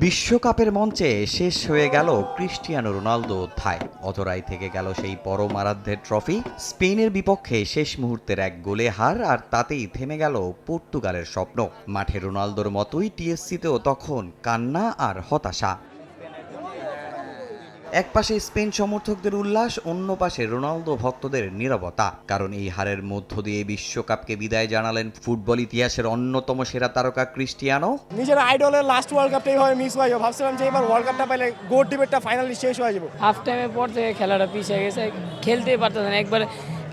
বিশ্বকাপের মঞ্চে শেষ হয়ে গেল ক্রিস্টিয়ানো রোনালদো অধ্যায়। অধরাই থেকে গেল সেই পরম আরাধ্যের ট্রফি। স্পেনের বিপক্ষে শেষ মুহূর্তের এক গোলে হার, আর তাতেই থেমে গেল পর্তুগালের স্বপ্ন। মাঠে রোনালদোর মতোই টিএসসিতেও তখন কান্না আর হতাশা। এক পাশে স্পেন সমর্থকদের উল্লাস, অন্য পাশে রোনালদো ভক্তদের নীরবতা। কারণ এই হারের মধ্য দিয়ে বিশ্বকাপকে বিদায় জানালেন ফুটবল ইতিহাসের অন্যতম সেরা তারকা ক্রিস্টিয়ানো। নিজের আইডলের লাস্ট ওয়ার্ল্ড কাপটাই হয় মিস হয়ে যাবে। ভাবছিলাম যে এবার ওয়ার্ল্ড কাপটা পাইলে গোট ডিবেটটা ফাইনালি শেষ হয়ে যাবে। হাফ টাইমের পর থেকে খেলাটা পিছিয়ে গেছে, খেলতেই পারতেছে না। একবার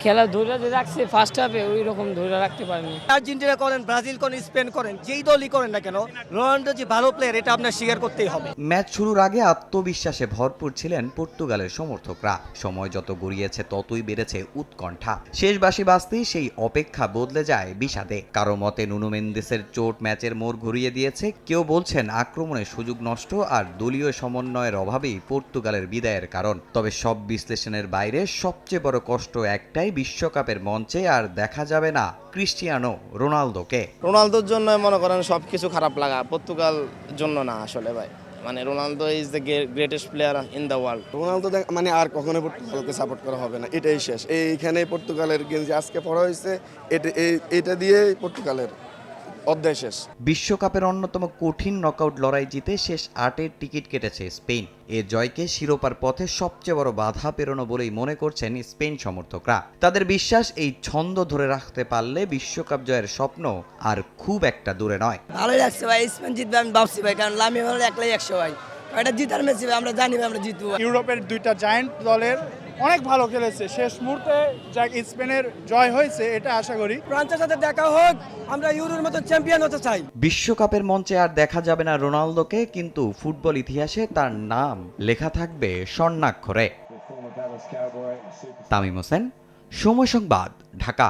খেলা ধরে রাখছে ফার্স্ট হাফে, ওই রকম ধরে রাখতে পারেনি। আর্জেন্টিনা করেন, ব্রাজিল করেন, স্পেন করেন, যেই দলই করেন না কেন, রোনাল্ডো যে ভালো প্লেয়ার এটা আপনার স্বীকার করতেই হবে। ম্যাচ শুরুর আগে আত্মবিশ্বাসে ভরপুর ছিলেন পর্তুগালের সমর্থকরা। সময় যত গড়িয়েছে ততই বেড়েছে উৎকণ্ঠা। শেষ বাঁশি বাজতেই সেই অপেক্ষা বদলে যায় বিষাদে। কারো মতে নুনো মেন্দেসের চোট ম্যাচের মোড় ঘুরিয়ে দিয়েছে, কেউ বলছেন আক্রমণের সুযোগ নষ্ট আর দলীয় সমন্বয়ের অভাবেই পর্তুগালের বিদায়ের কারণ। তবে সব বিশ্লেষণের বাইরে সবচেয়ে বড় কষ্ট একটাই, বিশ্বকাপের মঞ্চে আর দেখা যাবে না ক্রিস্টিয়ানো রোনালদোকে। রোনালদোর জন্য মনে করেন সবকিছু খারাপ লাগা, পর্তুগাল জন্য না আসলে ভাই। মানে Ronaldo is the greatest player in the world. Ronaldo মানে আর কখনোই পর্তুগালকে সাপোর্ট করা হবে না, এটাই শেষ। এইখানে পর্তুগালের গেঞ্জি আজকে পড়া হয়েছে, এটা দিয়ে পর্তুগালের অধ্যায় শেষ। বিশ্বকাপের অন্যতম কঠিন নকআউট লড়াই জিতে শেষ 8-এর টিকিট কেটেছে স্পেন। এ জয়কে শিরোপার পথে সবচেয়ে বড় বাধা পেরোনো বলেই মনে করছেন স্পেন সমর্থকরা। তাদের বিশ্বাস, এই ছন্দ ধরে রাখতে পারলে বিশ্বকাপ জয়ের স্বপ্ন আর খুব একটা দূরে নয়। ভালোই লাগছে ভাই, স্পেন জিতবে আমি ভাবছি ভাই, কারণ লামি হলে একলাই 100 ভাই। এটা জিতার ম্যাচ ভাই, আমরা জানি ভাই আমরা জিতবো। ইউরোপের দুইটা জায়ান্ট দলের অনেক ভালো খেলেছে। শেষ মুহূর্তে যা স্পেনের জয় হয়েছে এটা আশা করি ফ্রান্সের সাথে দেখা হোক, আমরা ইউরোর মতো চ্যাম্পিয়ন হতে চাই। বিশ্বকাপের মঞ্চে আর দেখা যাবে না রোনালদোকে, কিন্তু ফুটবল ইতিহাসে তার নাম লেখা থাকবে স্বর্ণাক্ষরে। তামিম হোসেন, সময় সংবাদ, ঢাকা।